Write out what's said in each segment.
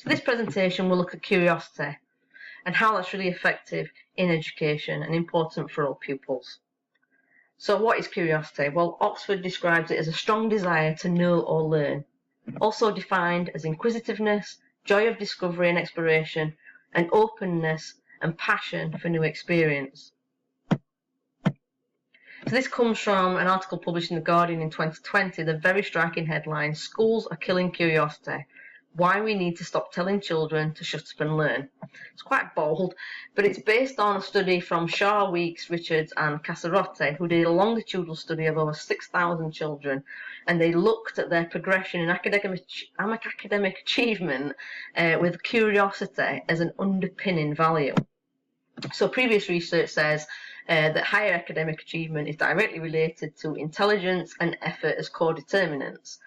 So this presentation will look at curiosity and how that's really effective in education and important for all pupils. So what is curiosity? Well, Oxford describes it as a strong desire to know or learn, also defined as inquisitiveness, joy of discovery and exploration, and openness and passion for new experience. So this comes from an article published in The Guardian in 2020, the very striking headline, "Schools are killing curiosity. Why we need to stop telling children to shut up and learn." It's quite bold, but it's based on a study from Shaw, Weeks, Richards and Casarotti, who did a longitudinal study of over 6,000 children, and they looked at their progression in academic achievement with curiosity as an underpinning value. So previous research says that higher academic achievement is directly related to intelligence and effort as core determinants.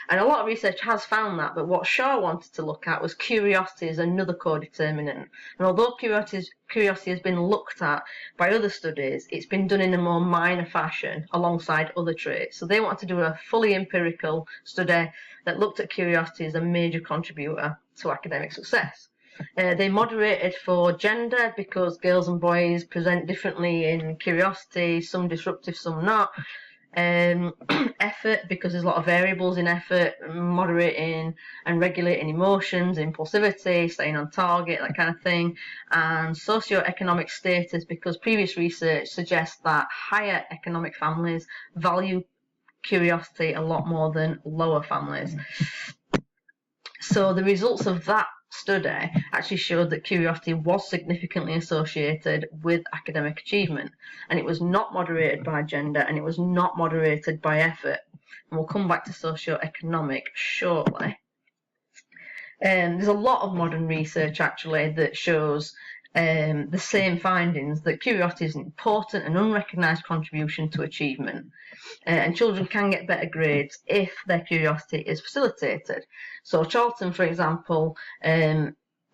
And a lot of research has found that, but what Shaw wanted to look at was curiosity as another core determinant. And although curiosity has been looked at by other studies, it's been done in a more minor fashion alongside other traits. So they wanted to do a fully empirical study that looked at curiosity as a major contributor to academic success. They moderated for gender because girls and boys present differently in curiosity, some disruptive, some not. Effort, because there's a lot of variables in effort, moderating and regulating emotions, impulsivity, staying on target, that kind of thing. And socio-economic status, because previous research suggests that higher economic families value curiosity a lot more than lower families. So the results of that study actually showed that curiosity was significantly associated with academic achievement, and it was not moderated by gender, and it was not moderated by effort. And we'll come back to socio-economic shortly. There's a lot of modern research actually that shows the same findings, that curiosity is an important and unrecognised contribution to achievement, and children can get better grades if their curiosity is facilitated. So Charlton, for example,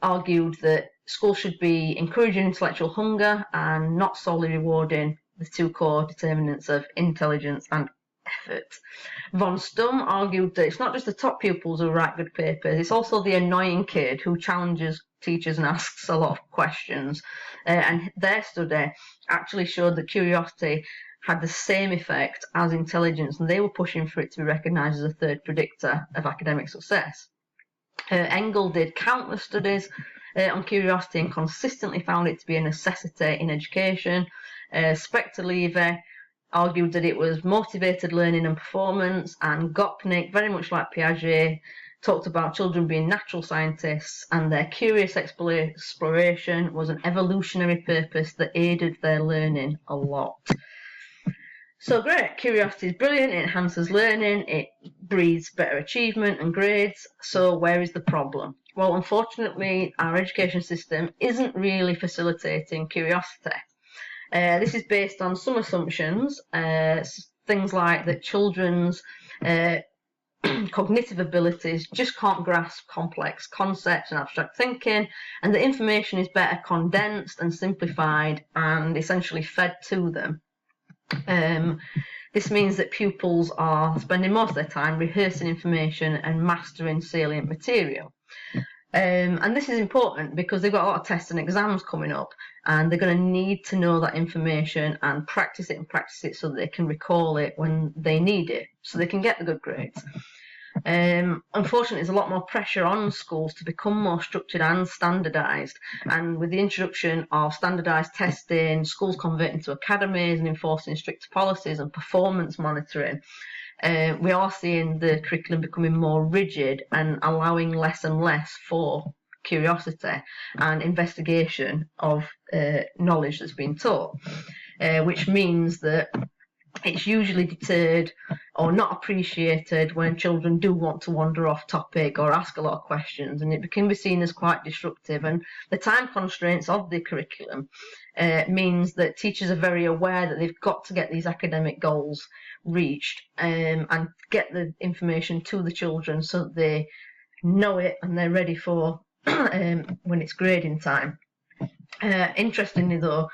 argued that schools should be encouraging intellectual hunger and not solely rewarding the two core determinants of intelligence and effort. Von Stum argued that it's not just the top pupils who write good papers, it's also the annoying kid who challenges teachers and asks a lot of questions. And their study actually showed that curiosity had the same effect as intelligence, and they were pushing for it to be recognised as a third predictor of academic success. Engel did countless studies on curiosity and consistently found it to be a necessity in education. Spector-Levy argued that it was motivated learning and performance, and Gopnik, very much like Piaget, talked about children being natural scientists, and their curious exploration was an evolutionary purpose that aided their learning a lot. So great, curiosity is brilliant, it enhances learning, it breeds better achievement and grades. So where is the problem? Well, unfortunately, our education system isn't really facilitating curiosity. This is based on some assumptions, things like that children's cognitive abilities just can't grasp complex concepts and abstract thinking, and the information is better condensed and simplified and essentially fed to them. This means that pupils are spending most of their time rehearsing information and mastering salient material. And this is important because they've got a lot of tests and exams coming up, and they're going to need to know that information and practice it so that they can recall it when they need it, so they can get the good grades. Unfortunately, there's a lot more pressure on schools to become more structured and standardised, and with the introduction of standardised testing, schools converting to academies and enforcing stricter policies and performance monitoring, we are seeing the curriculum becoming more rigid and allowing less and less for curiosity and investigation of knowledge that's been taught, which means that it's usually deterred or not appreciated when children do want to wander off topic or ask a lot of questions, and it can be seen as quite disruptive. And the time constraints of the curriculum means that teachers are very aware that they've got to get these academic goals reached and get the information to the children so that they know it and they're ready for when it's grading time. Interestingly though,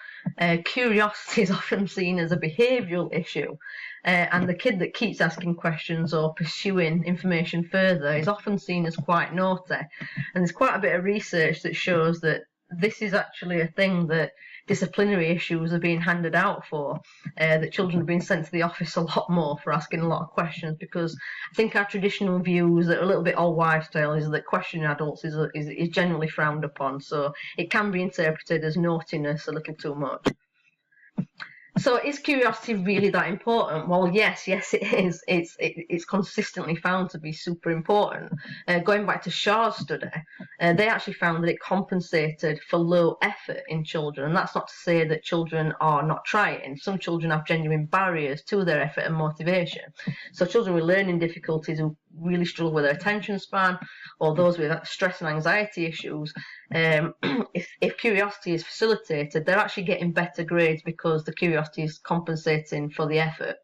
Curiosity is often seen as a behavioural issue, and the kid that keeps asking questions or pursuing information further is often seen as quite naughty. And there's quite a bit of research that shows that this is actually a thing that disciplinary issues are being handed out for, that children are being sent to the office a lot more for asking a lot of questions, because I think our traditional views that are a little bit old wives' tale is that questioning adults is generally frowned upon, so it can be interpreted as naughtiness a little too much. So is curiosity really that important? Well, yes, it is. It's consistently found to be super important. Going back to Shah's study, they actually found that it compensated for low effort in children. And that's not to say that children are not trying. Some children have genuine barriers to their effort and motivation. So children with learning difficulties who really struggle with their attention span, or those with stress and anxiety issues, if curiosity is facilitated, they're actually getting better grades because the curiosity is compensating for the effort.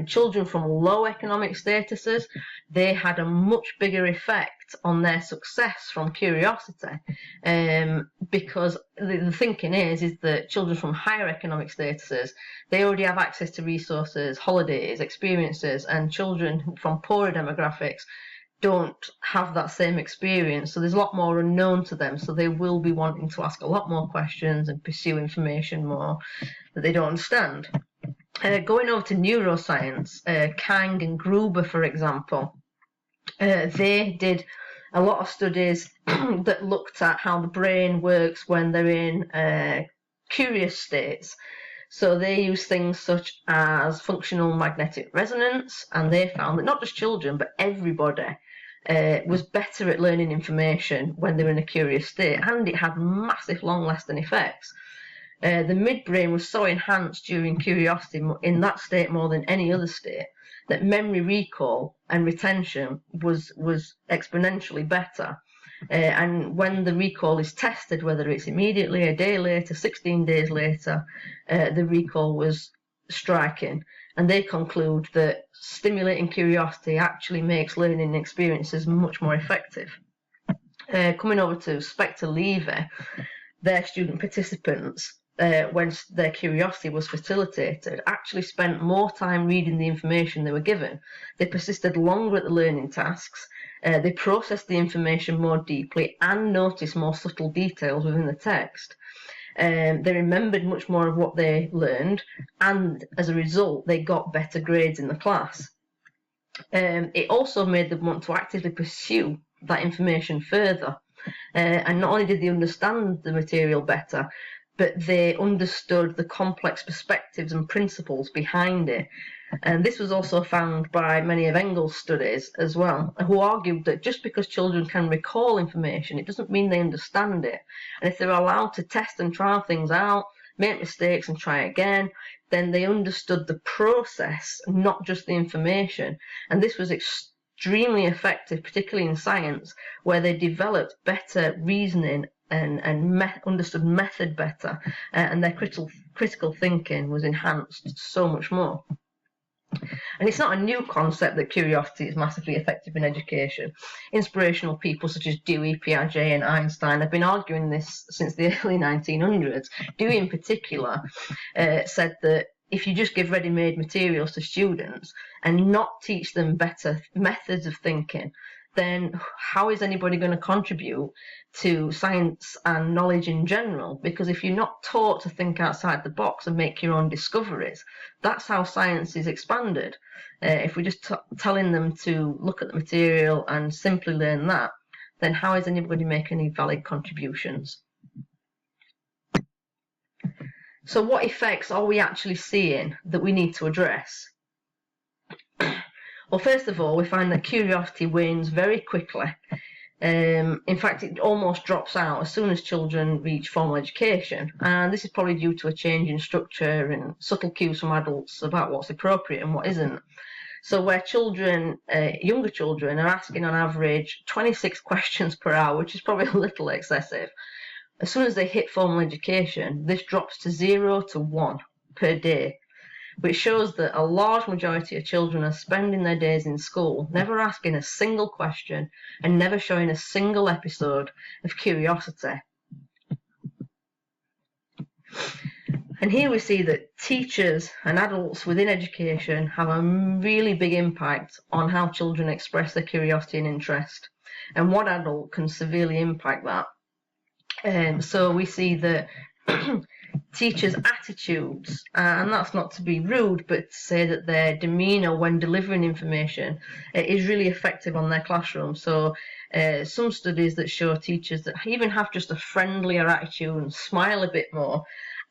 Children from low economic statuses, they had a much bigger effect on their success from curiosity, because the thinking is that children from higher economic statuses, they already have access to resources, holidays, experiences, and children from poorer demographics don't have that same experience, so there's a lot more unknown to them, so they will be wanting to ask a lot more questions and pursue information more that they don't understand. Going over to neuroscience, Kang and Gruber, for example, they did a lot of studies that looked at how the brain works when they're in curious states. So they use things such as functional magnetic resonance, and they found that not just children, but everybody was better at learning information when they were in a curious state, and it had massive long-lasting effects. The midbrain was so enhanced during curiosity in that state more than any other state that memory recall and retention was exponentially better. And when the recall is tested, whether it's immediately, a day later, 16 days later, the recall was striking. And they conclude that stimulating curiosity actually makes learning experiences much more effective. Coming over to Spector Levy, their student participants, when their curiosity was facilitated, actually spent more time reading the information they were given. They persisted longer at the learning tasks, they processed the information more deeply and noticed more subtle details within the text. They remembered much more of what they learned, and as a result, they got better grades in the class. It also made them want to actively pursue that information further. And not only did they understand the material better, but they understood the complex perspectives and principles behind it. And this was also found by many of Engels' studies as well, who argued that just because children can recall information, it doesn't mean they understand it. And if they're allowed to test and trial things out, make mistakes and try again, then they understood the process, not just the information. And this was extremely effective, particularly in science, where they developed better reasoning and understood method better, and their critical thinking was enhanced so much more. And it's not a new concept that curiosity is massively effective in education. Inspirational people such as Dewey, Piaget and Einstein have been arguing this since the early 1900s. Dewey in particular said that if you just give ready-made materials to students and not teach them better methods of thinking, then how is anybody going to contribute to science and knowledge in general? Because if you're not taught to think outside the box and make your own discoveries, that's how science is expanded. If we're just telling them to look at the material and simply learn that, then how is anybody making any valid contributions? So what effects are we actually seeing that we need to address? Well, first of all, we find that curiosity wanes very quickly. In fact, it almost drops out as soon as children reach formal education. And this is probably due to a change in structure and subtle cues from adults about what's appropriate and what isn't. So where children, younger children, are asking on average 26 questions per hour, which is probably a little excessive, as soon as they hit formal education, this drops to 0 to 1 per day, which shows that a large majority of children are spending their days in school never asking a single question and never showing a single episode of curiosity. And here we see that teachers and adults within education have a really big impact on how children express their curiosity and interest, and one adult can severely impact that. So we see that teachers' attitudes, and that's not to be rude, but to say that their demeanour when delivering information is really effective on their classroom. So some studies that show teachers that even have just a friendlier attitude and smile a bit more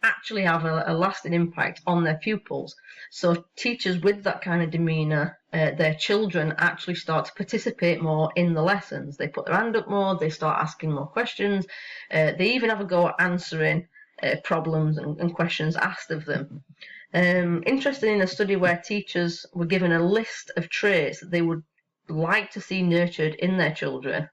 actually have a lasting impact on their pupils. So teachers with that kind of demeanour, their children actually start to participate more in the lessons. They put their hand up more, they start asking more questions, they even have a go at answering problems and questions asked of them. Interesting, in a study where teachers were given a list of traits that they would like to see nurtured in their children,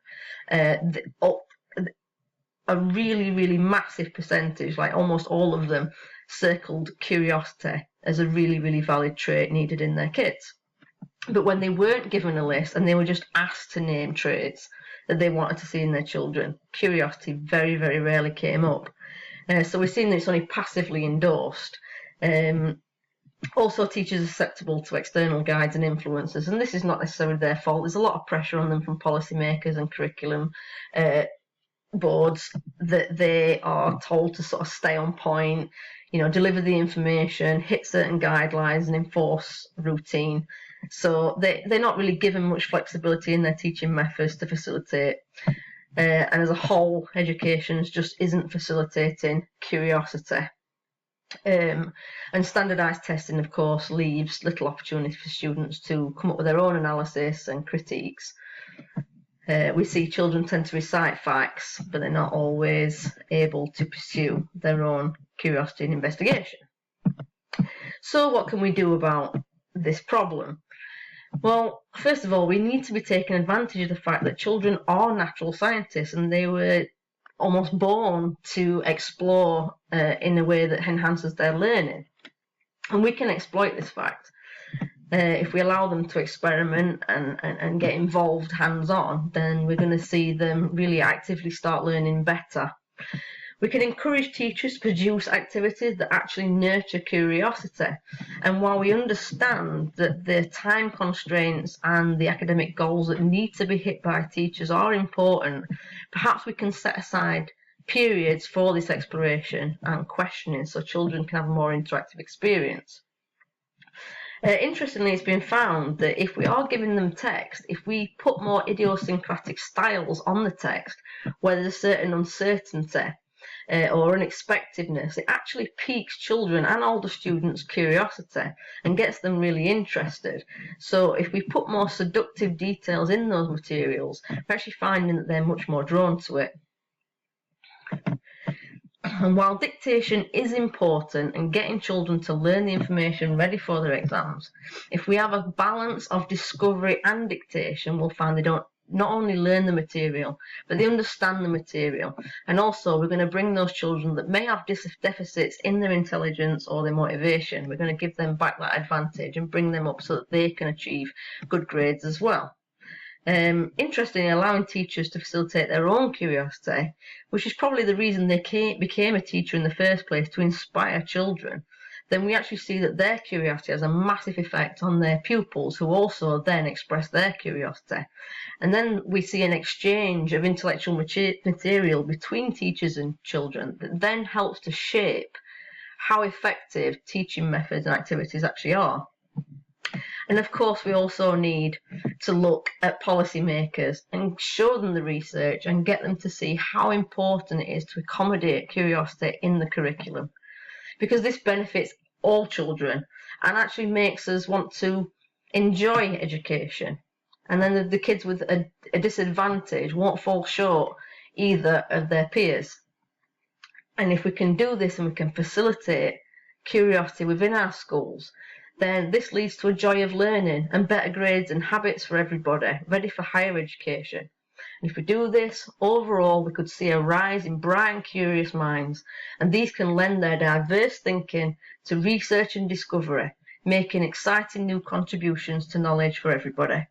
a really, really massive percentage, like almost all of them, circled curiosity as a really, really valid trait needed in their kids. But when they weren't given a list and they were just asked to name traits that they wanted to see in their children, curiosity very, very rarely came up. So we've seen that it's only passively endorsed. Also, teachers are susceptible to external guides and influences, and this is not necessarily their fault. There's a lot of pressure on them from policymakers and curriculum boards that they are told to sort of stay on point, deliver the information, hit certain guidelines and enforce routine. So they're not really given much flexibility in their teaching methods to facilitate. And as a whole, education just isn't facilitating curiosity. And standardised testing, of course, leaves little opportunity for students to come up with their own analysis and critiques. We see children tend to recite facts, but they're not always able to pursue their own curiosity and investigation. So what can we do about this problem? Well, first of all, we need to be taking advantage of the fact that children are natural scientists and they were almost born to explore in a way that enhances their learning. And we can exploit this fact. If we allow them to experiment and get involved hands-on, then we're going to see them really actively start learning better. We can encourage teachers to produce activities that actually nurture curiosity. And while we understand that the time constraints and the academic goals that need to be hit by teachers are important, perhaps we can set aside periods for this exploration and questioning so children can have a more interactive experience. Interestingly, it's been found that if we are giving them text, if we put more idiosyncratic styles on the text, where there's a certain uncertainty or unexpectedness, it actually piques children and older students' curiosity and gets them really interested. So if we put more seductive details in those materials, we're actually finding that they're much more drawn to it. And while dictation is important and getting children to learn the information ready for their exams, if we have a balance of discovery and dictation, we'll find they don't not only learn the material, but they understand the material. And also, we're going to bring those children that may have deficits in their intelligence or their motivation, we're going to give them back that advantage and bring them up so that they can achieve good grades as well. Interestingly, allowing teachers to facilitate their own curiosity, which is probably the reason they became a teacher in the first place, to inspire children, then we actually see that their curiosity has a massive effect on their pupils, who also then express their curiosity. And then we see an exchange of intellectual material between teachers and children that then helps to shape how effective teaching methods and activities actually are. And of course, we also need to look at policymakers and show them the research and get them to see how important it is to accommodate curiosity in the curriculum, because this benefits all children and actually makes us want to enjoy education. And then the kids with a disadvantage won't fall short either of their peers. And if we can do this and we can facilitate curiosity within our schools, then this leads to a joy of learning and better grades and habits for everybody, ready for higher education. And if we do this, overall, we could see a rise in bright and curious minds, and these can lend their diverse thinking to research and discovery, making exciting new contributions to knowledge for everybody.